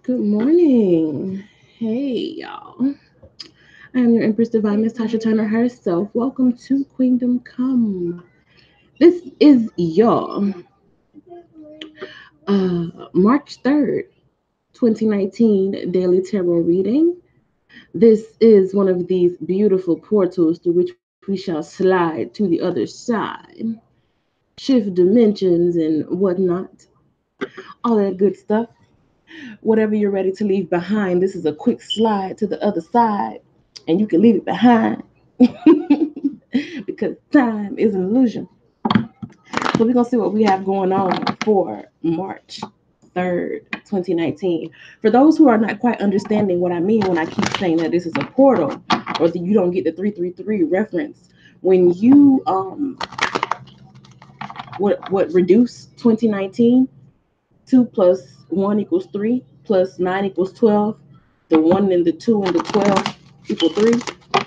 Good morning. Hey, y'all. I am your Empress Divine Miss Tasha Turner herself. Welcome to Queendom Come. This is your March 3rd, 2019 Daily Tarot reading. This is one of these beautiful portals through which we shall slide to the other side, shift dimensions and whatnot, all that good stuff. Whatever you're ready to leave behind, this is a quick slide to the other side, and you can leave it behind because time is an illusion. So we're gonna see what we have going on for March 3rd, 2019. For those who are not quite understanding what I mean when I keep saying that this is a portal, or that you don't get the 333 reference, when you what reduce 2019, 2 plus 1 equals 3, plus 9 equals 12, the 1 and the 2 and the 12 equal 3.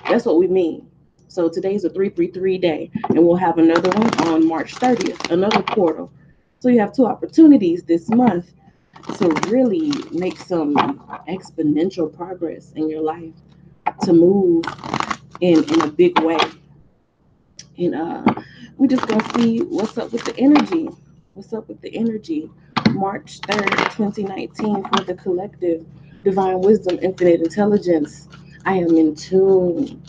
That's what we mean. So today's a 333 day, and we'll have another one on March 30th, another portal. So you have two opportunities this month to really make some exponential progress in your life, to move in a big way. And we're just gonna see what's up with the energy. What's up with the energy? March 3rd, 2019 for the collective. Divine wisdom, infinite intelligence. I am in tune,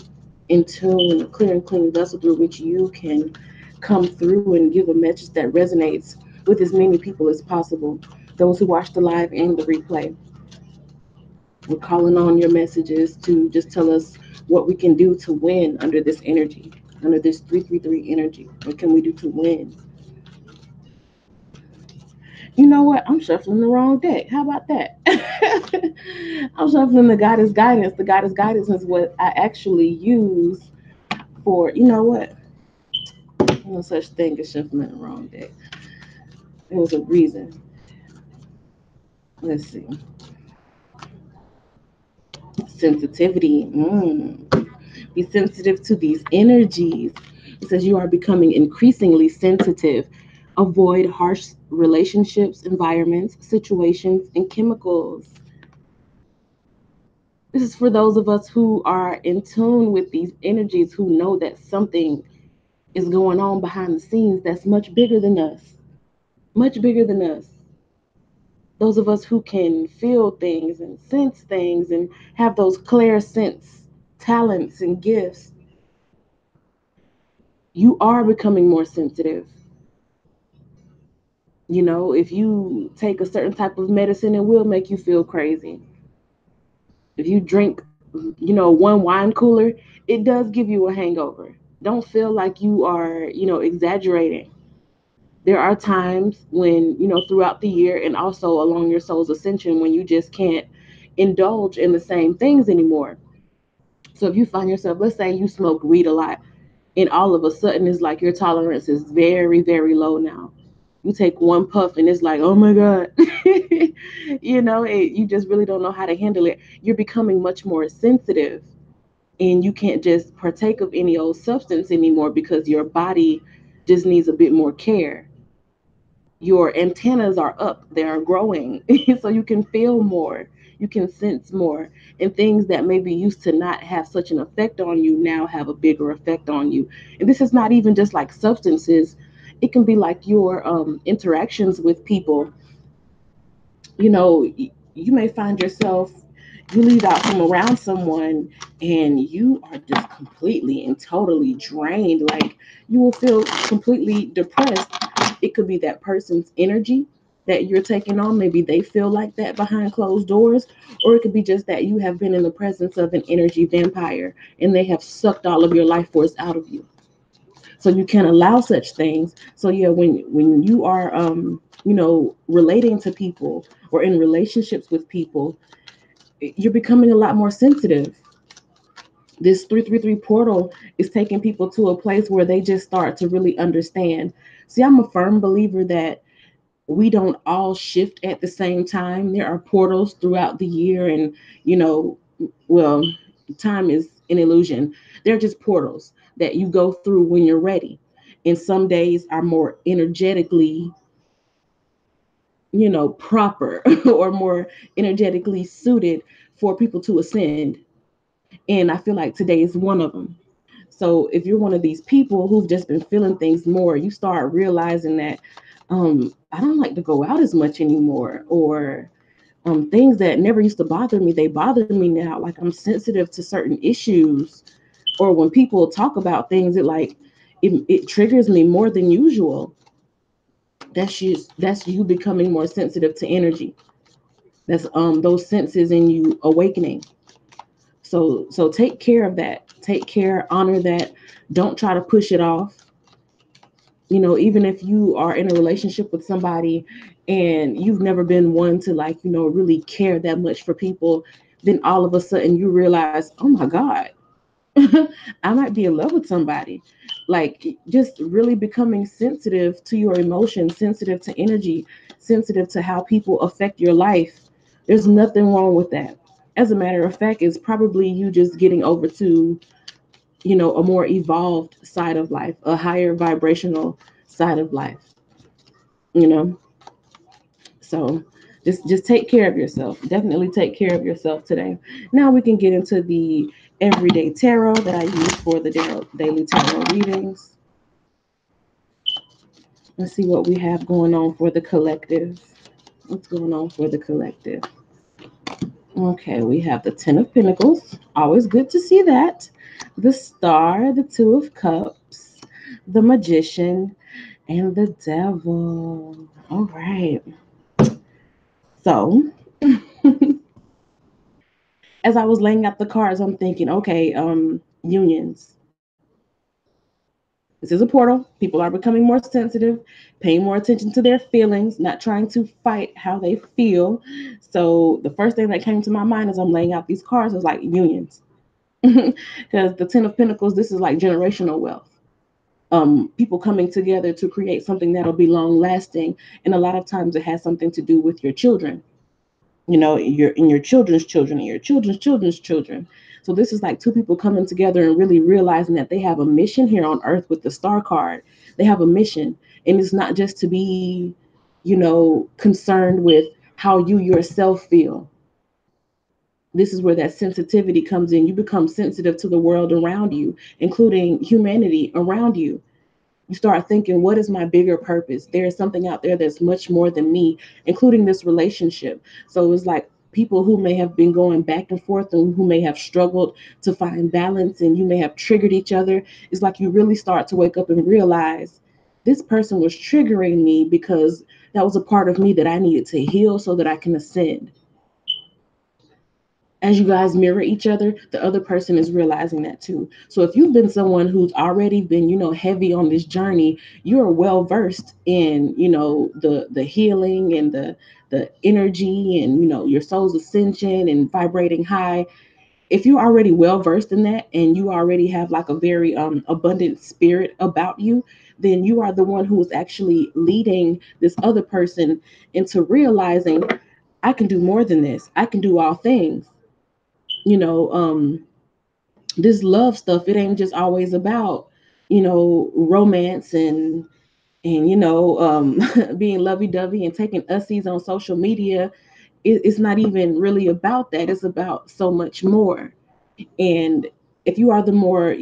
clear and clean vessel through which you can come through and give a message that resonates with as many people as possible. Those who watch the live and the replay. We're calling on your messages to just tell us what we can do to win under this energy, under this 333 energy. What can we do to win? You know what? I'm shuffling the wrong deck. How about that? I'm shuffling the goddess guidance. The goddess guidance is what I actually use for, you know what? No such thing as shuffling the wrong deck. There was a reason. Let's see. Sensitivity. Be sensitive to these energies. It says you are becoming increasingly sensitive. Avoid harsh relationships, environments, situations, and chemicals. This is for those of us who are in tune with these energies, who know that something is going on behind the scenes that's much bigger than us. Much bigger than us. Those of us who can feel things and sense things and have those clear sense talents and gifts, you are becoming more sensitive. You know, if you take a certain type of medicine, it will make you feel crazy. If you drink, one wine cooler, it does give you a hangover. Don't feel like you are, exaggerating. There are times when, throughout the year and also along your soul's ascension, when you just can't indulge in the same things anymore. So if you find yourself, let's say you smoke weed a lot, and all of a sudden it's like your tolerance is very, very low now. You take one puff and it's like, oh my God. You just really don't know how to handle it. You're becoming much more sensitive, and you can't just partake of any old substance anymore because your body just needs a bit more care. Your antennas are up, they are growing, so you can feel more, you can sense more, and things that maybe used to not have such an effect on you now have a bigger effect on you. And this is not even just like substances, it can be like your interactions with people. You may find yourself, you leave out from around someone and you are just completely and totally drained, like you will feel completely depressed. It could be that person's energy that you're taking on, maybe they feel like that behind closed doors, or it could be just that you have been in the presence of an energy vampire and they have sucked all of your life force out of you. So you can't allow such things. So yeah, when you are relating to people or in relationships with people, you're becoming a lot more sensitive. This 333 portal is taking people to a place where they just start to really understand. See, I'm a firm believer that we don't all shift at the same time. There are portals throughout the year, and you know, well, time is an illusion. They're just portals that you go through when you're ready. and some days are more energetically, proper or more energetically suited for people to ascend. And I feel like today is one of them. So if you're one of these people who've just been feeling things more, you start realizing that I don't like to go out as much anymore, or things that never used to bother me, they bother me now. Like I'm sensitive to certain issues, or when people talk about things, it triggers me more than usual. That's you becoming more sensitive to energy. That's those senses in you awakening. So take care of that. Take care, honor that. Don't try to push it off. Even if you are in a relationship with somebody and you've never been one to, like, really care that much for people, then all of a sudden you realize, oh my God, I might be in love with somebody. Like, just really becoming sensitive to your emotions, sensitive to energy, sensitive to how people affect your life. There's nothing wrong with that. As a matter of fact, it's probably you just getting over to, a more evolved side of life, a higher vibrational side of life, you know. So just take care of yourself. Definitely take care of yourself today. Now we can get into the everyday tarot that I use for the daily tarot readings. Let's see what we have going on for the collective. What's going on for the collective? Okay, we have the Ten of Pentacles. Always good to see that. The Star, the Two of Cups, the Magician, and the Devil. All right. So, as I was laying out the cards, I'm thinking, okay, unions. This is a portal. People are becoming more sensitive, paying more attention to their feelings, not trying to fight how they feel. So the first thing that came to my mind as I'm laying out these cards was like unions. Because the Ten of Pentacles, this is like generational wealth. People coming together to create something that'll be long lasting. And a lot of times it has something to do with your children, your children's children and your children's children's children. So this is like two people coming together and really realizing that they have a mission here on earth with the star card. They have a mission, and it's not just to be, concerned with how you yourself feel. This is where that sensitivity comes in. You become sensitive to the world around you, including humanity around you. You start thinking, what is my bigger purpose? There is something out there that's much more than me, including this relationship. So it's like people who may have been going back and forth and who may have struggled to find balance, and you may have triggered each other. It's like you really start to wake up and realize this person was triggering me because that was a part of me that I needed to heal so that I can ascend. As you guys mirror each other, the other person is realizing that too. So if you've been someone who's already been, heavy on this journey, you're well versed in, the healing and the energy and, your soul's ascension and vibrating high. If you're already well versed in that and you already have like a very abundant spirit about you, then you are the one who is actually leading this other person into realizing, I can do more than this. I can do all things. you know um this love stuff, it ain't just always about, romance and being lovey-dovey and taking ussies on social media. It's not even really about that. It's about so much more. And if you are the more,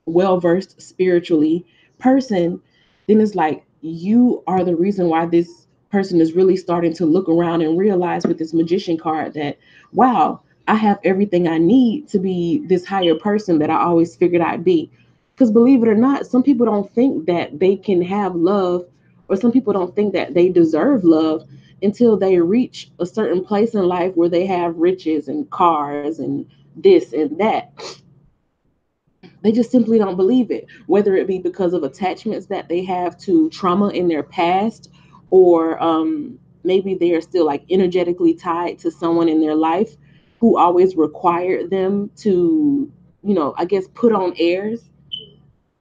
well versed spiritually person, then it's like you are the reason why this person is really starting to look around and realize with this magician card that, wow, I have everything I need to be this higher person that I always figured I'd be. Because believe it or not, some people don't think that they can have love, or some people don't think that they deserve love until they reach a certain place in life where they have riches and cars and this and that. They just simply don't believe it, whether it be because of attachments that they have to trauma in their past, or maybe they are still like energetically tied to someone in their life who always required them to, I guess, put on airs.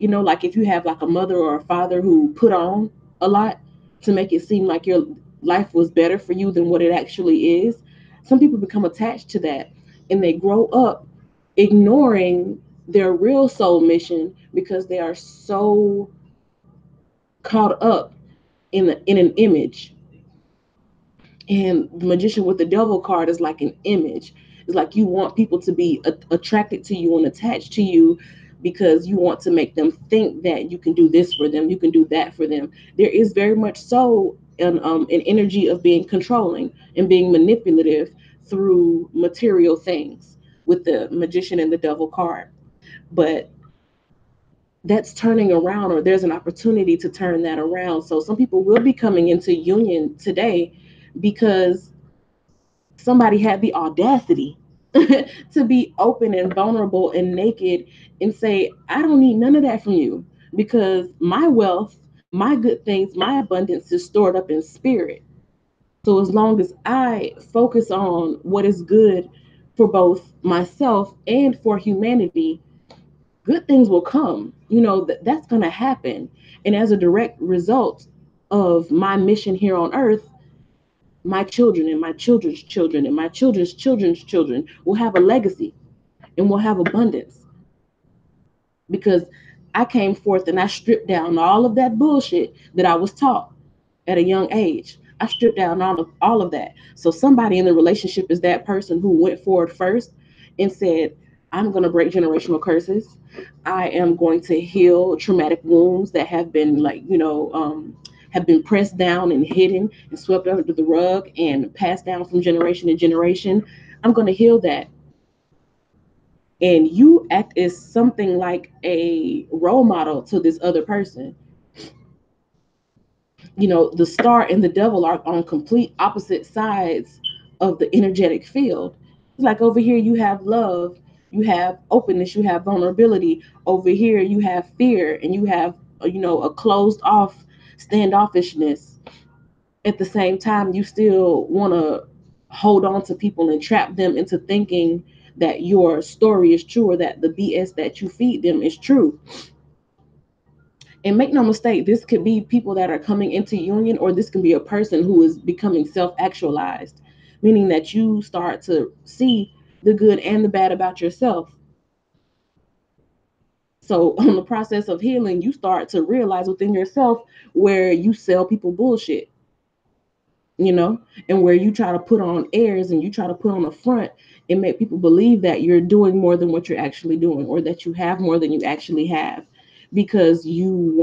Like if you have like a mother or a father who put on a lot to make it seem like your life was better for you than what it actually is, some people become attached to that, and they grow up ignoring their real soul mission because they are so caught up in an image. And the magician with the devil card is like an image. It's like you want people to be attracted to you and attached to you because you want to make them think that you can do this for them, you can do that for them. There is very much so an energy of being controlling and being manipulative through material things with the magician and the devil card. But that's turning around, or there's an opportunity to turn that around. So some people will be coming into union today because somebody had the audacity to be open and vulnerable and naked and say, I don't need none of that from you because my wealth, my good things, my abundance is stored up in spirit. So as long as I focus on what is good for both myself and for humanity, good things will come. That's going to happen. And as a direct result of my mission here on earth, my children and my children's children and my children's children's children will have a legacy and will have abundance because I came forth and I stripped down all of that bullshit that I was taught at a young age. I stripped down all of that. So somebody in the relationship is that person who went forward first and said, I'm going to break generational curses. I am going to heal traumatic wounds that have been have been pressed down and hidden and swept under the rug and passed down from generation to generation. I'm going to heal that. And you act as something like a role model to this other person. The star and the devil are on complete opposite sides of the energetic field. It's like over here you have love, you have openness, you have vulnerability. Over here you have fear and you have a closed off standoffishness. At the same time, you still want to hold on to people and trap them into thinking that your story is true or that the BS that you feed them is true. And make no mistake, this could be people that are coming into union, or this can be a person who is becoming self actualized, meaning that you start to see the good and the bad about yourself. So, on the process of healing, you start to realize within yourself where you sell people bullshit, you know, and where you try to put on airs and you try to put on a front and make people believe that you're doing more than what you're actually doing, or that you have more than you actually have, because you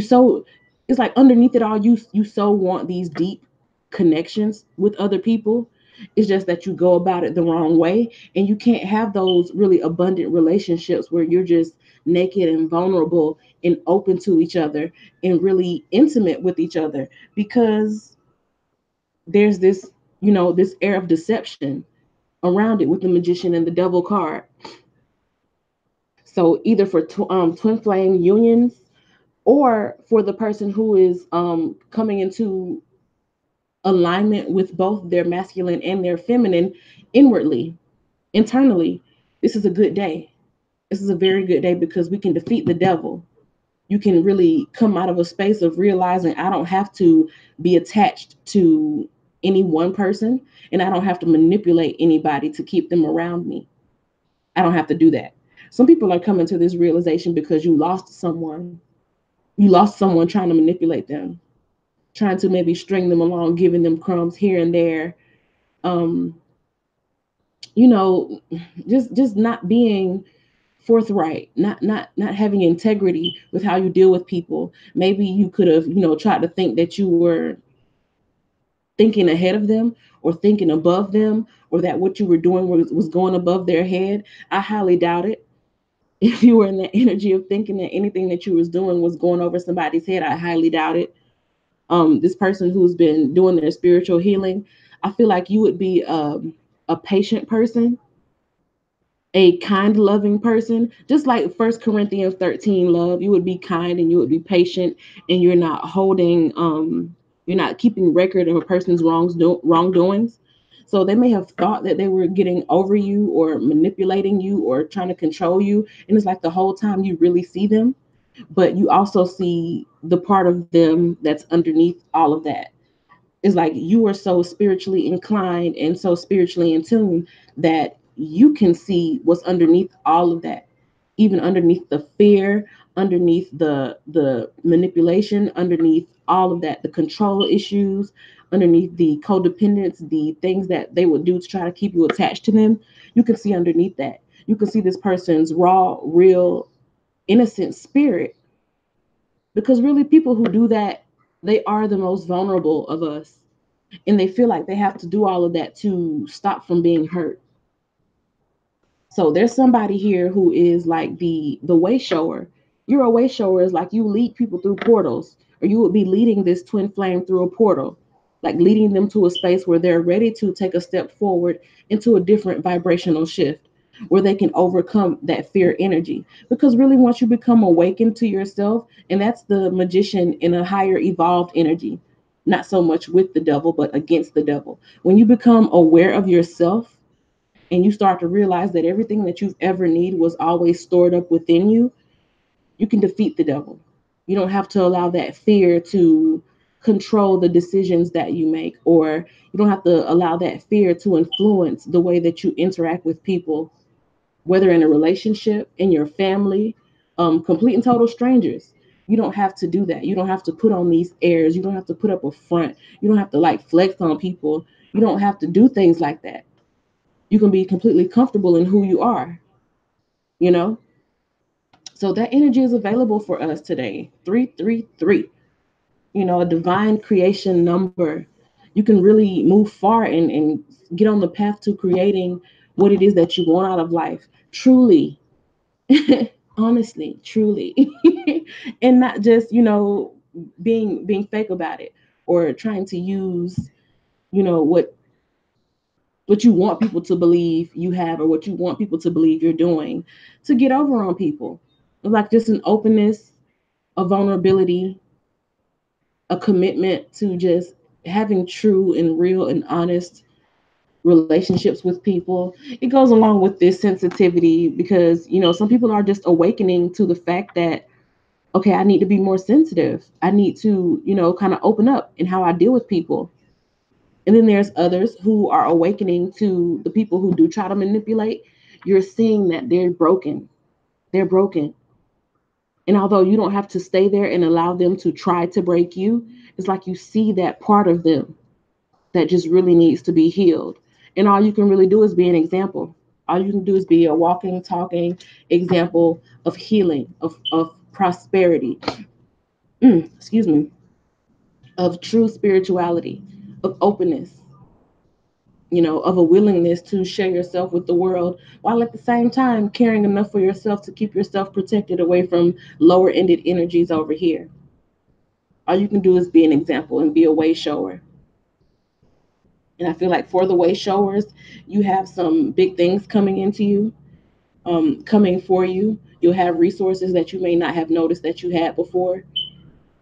so it's like underneath it all, you so want these deep connections with other people. It's just that you go about it the wrong way, and you can't have those really abundant relationships where you're just naked and vulnerable and open to each other and really intimate with each other, because there's this air of deception around it with the magician and the devil card. So either for twin flame unions, or for the person who is coming into alignment with both their masculine and their feminine inwardly, internally, this is a good day. This is a very good day because we can defeat the devil. You can really come out of a space of realizing I don't have to be attached to any one person, and I don't have to manipulate anybody to keep them around me. I don't have to do that. Some people are coming to this realization because you lost someone. You lost someone trying to manipulate them, trying to maybe string them along, giving them crumbs here and there. Um, you know, just not being forthright, not having integrity with how you deal with people. Maybe you could have, tried to think that you were thinking ahead of them or thinking above them, or that what you were doing was going above their head. I highly doubt it. If you were in the energy of thinking that anything that you was doing was going over somebody's head, I highly doubt it. This person who's been doing their spiritual healing, I feel like you would be a patient person, a kind, loving person, just like First Corinthians 13 love. You would be kind and you would be patient, and you're not keeping record of a person's wrongdoings. So they may have thought that they were getting over you or manipulating you or trying to control you, and it's like the whole time you really see them, but you also see the part of them that's underneath all of that. It's like you are so spiritually inclined and so spiritually in tune that you can see what's underneath all of that. even underneath the fear, underneath the manipulation, underneath all of that, the control issues, underneath the codependence, the things that they would do to try to keep you attached to them. You can see underneath that. You can see this person's raw, real, innocent spirit. Because really, people who do that, they are the most vulnerable of us. And they feel like they have to do all of that to stop from being hurt. So there's somebody here who is like the way shower. You're a way shower is like you lead people through portals, or you would be leading this twin flame through a portal, like leading them to a space where they're ready to take a step forward into a different vibrational shift, where they can overcome that fear energy. Because really, once you become awakened to yourself, and that's the magician in a higher evolved energy, not so much with the devil, but against the devil. When you become aware of yourself and you start to realize that everything that you've ever needed was always stored up within you, you can defeat the devil. You don't have to allow that fear to control the decisions that you make, or you don't have to allow that fear to influence the way that you interact with people, whether in a relationship, in your family, complete and total strangers. You don't have to do that. You don't have to put on these airs. You don't have to put up a front. You don't have to like flex on people. You don't have to do things like that. You can be completely comfortable in who you are, you know? So that energy is available for us today. 333, a divine creation number. You can really move far and get on the path to creating what it is that you want out of life. Truly, honestly, truly. And not just, being fake about it, or trying to use, you know, what you want people to believe you have, or what you want people to believe you're doing to get over on people. Like just an openness, a vulnerability, a commitment to just having true and real and honest relationships with people. It goes along with this sensitivity because, some people are just awakening to the fact that, okay, I need to be more sensitive. I need to, kind of open up in how I deal with people. And then there's others who are awakening to the people who do try to manipulate. You're seeing that they're broken. They're broken. And although you don't have to stay there and allow them to try to break you, it's like you see that part of them that just really needs to be healed. And all you can really do is be an example. All you can do is be a walking, talking example of healing, of prosperity, excuse me, of true spirituality, of openness, of a willingness to share yourself with the world, while at the same time caring enough for yourself to keep yourself protected away from lower ended energies over here. All you can do is be an example and be a way shower. And I feel like for the way showers, you have some big things coming into you, coming for you. You'll have resources that you may not have noticed that you had before,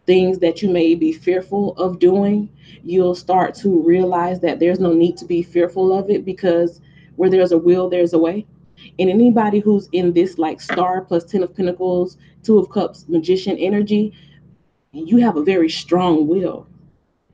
things that you may be fearful of doing. You'll start to realize that there's no need to be fearful of it, because where there's a will, there's a way. And anybody who's in this like star plus 10 of pentacles, 2 of cups, magician energy, you have a very strong will.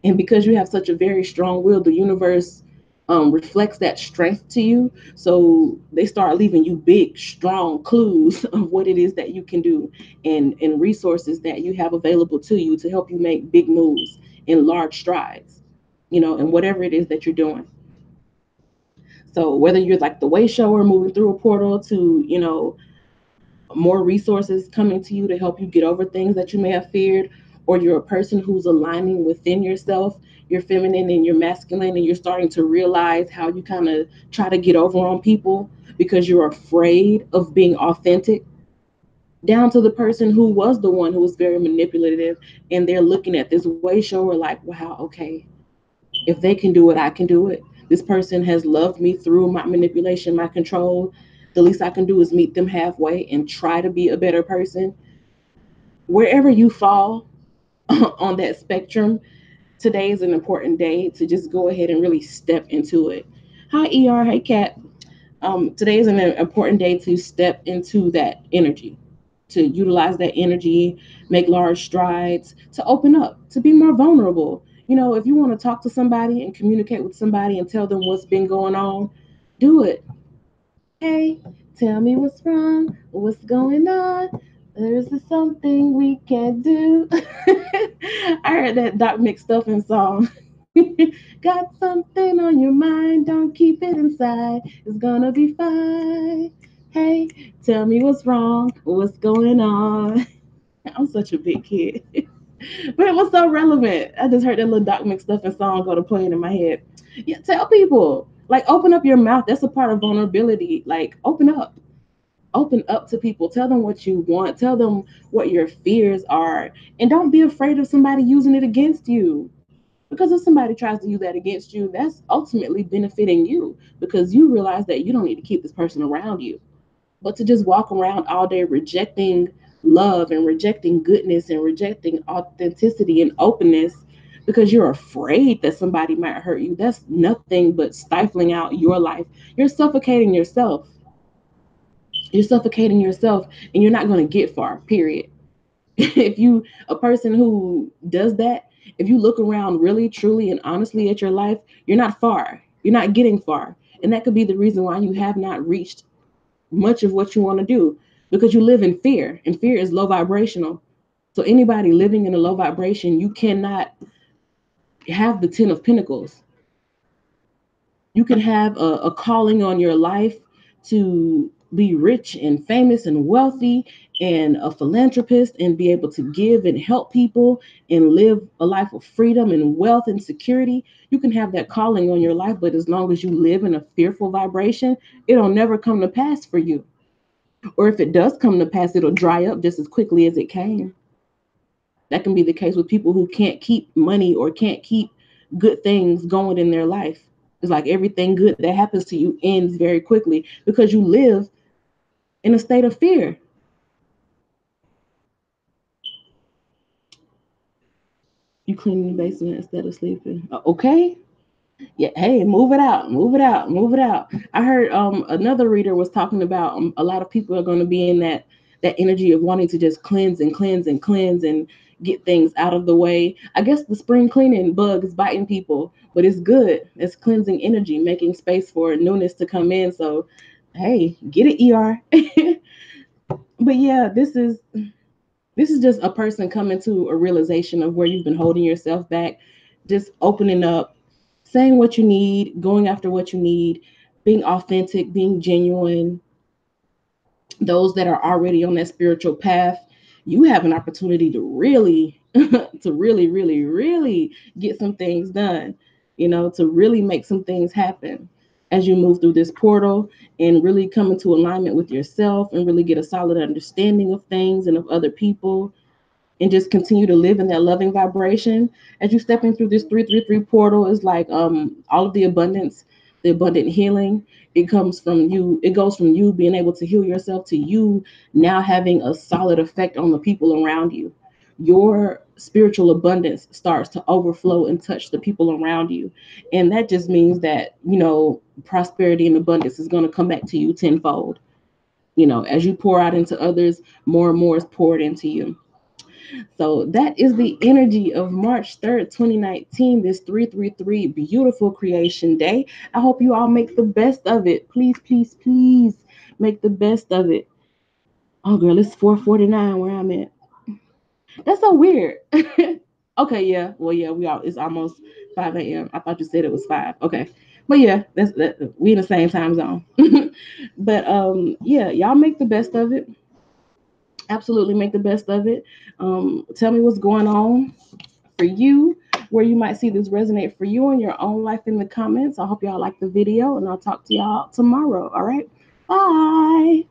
And because you have such a very strong will, the universe reflects that strength to you. So they start leaving you big, strong clues of what it is that you can do, and resources that you have available to you to help you make big moves in large strides, and whatever it is that you're doing. So whether you're like the way shower moving through a portal to, more resources coming to you to help you get over things that you may have feared, or you're a person who's aligning within yourself, your feminine and your masculine, and you're starting to realize how you kind of try to get over on people because you're afraid of being authentic, down to the person who was the one who was very manipulative, and they're looking at this way shower like, wow, okay, if they can do it, I can do it. This person has loved me through my manipulation, my control. The least I can do is meet them halfway and try to be a better person. Wherever you fall on that spectrum, today is an important day to just go ahead and really step into it. Hi, ER. Hey, Kat. Today is an important day to step into that energy, to utilize that energy, make large strides, to open up, to be more vulnerable. If you want to talk to somebody and communicate with somebody and tell them what's been going on, do it. Hey, Tell me what's wrong, what's going on. There's something we can't do. I heard that Doc McStuffin song. Got something on your mind, don't keep it inside. It's gonna be fine. Hey, tell me what's wrong, what's going on. I'm such a big kid. But it was so relevant. I just heard that little Doc McStuffin song go to playing in my head. Yeah, tell people. Like, open up your mouth. That's a part of vulnerability. Like, open up. Open up to people. Tell them what you want. Tell them what your fears are. And don't be afraid of somebody using it against you. Because if somebody tries to use that against you, that's ultimately benefiting you because you realize that you don't need to keep this person around you. But to just walk around all day rejecting love and rejecting goodness and rejecting authenticity and openness because you're afraid that somebody might hurt you, that's nothing but stifling out your life. You're suffocating yourself. You're suffocating yourself and you're not going to get far, period. If you, a person who does that, if you look around really, truly, and honestly at your life, you're not far. You're not getting far. And that could be the reason why you have not reached much of what you want to do because you live in fear, and fear is low vibrational. So anybody living in a low vibration, you cannot have the 10 of pentacles. You can have a calling on your life to be rich and famous and wealthy and a philanthropist and be able to give and help people and live a life of freedom and wealth and security. You can have that calling on your life, but as long as you live in a fearful vibration, it'll never come to pass for you. Or if it does come to pass, it'll dry up just as quickly as it came. That can be the case with people who can't keep money or can't keep good things going in their life. It's like everything good that happens to you ends very quickly because you live in a state of fear. You clean the basement instead of sleeping. Okay. Yeah, hey, move it out, move it out, move it out. I heard another reader was talking about a lot of people are going to be in that energy of wanting to just cleanse and cleanse and cleanse and get things out of the way. I guess the spring cleaning bug is biting people, but it's good. It's cleansing energy, making space for newness to come in. So, hey, get it, ER. But yeah, this is just a person coming to a realization of where you've been holding yourself back, just opening up, saying what you need, going after what you need, being authentic, being genuine. Those that are already on that spiritual path, you have an opportunity to really, to really, really, really get some things done, to really make some things happen as you move through this portal and really come into alignment with yourself and really get a solid understanding of things and of other people and just continue to live in that loving vibration as you step in through this 333 portal. Is like all of the abundance, the abundant healing, it comes from you. It goes from you being able to heal yourself to you now having a solid effect on the people around you. Your spiritual abundance starts to overflow and touch the people around you, and that just means that prosperity and abundance is going to come back to you tenfold. As you pour out into others, more and more is poured into you. So that is the energy of March 3rd, 2019, this 333 beautiful creation day. I hope you all make the best of it. Please, please, please make the best of it. Oh, girl, it's 4:49 where I'm at. That's so weird. Okay, yeah. Well, yeah, it's almost 5 a.m. I thought you said it was 5. Okay. But yeah, we in the same time zone. But yeah, y'all make the best of it. Absolutely make the best of it. Tell me what's going on for you, where you might see this resonate for you in your own life in the comments. I hope y'all like the video, and I'll talk to y'all tomorrow. All right. Bye.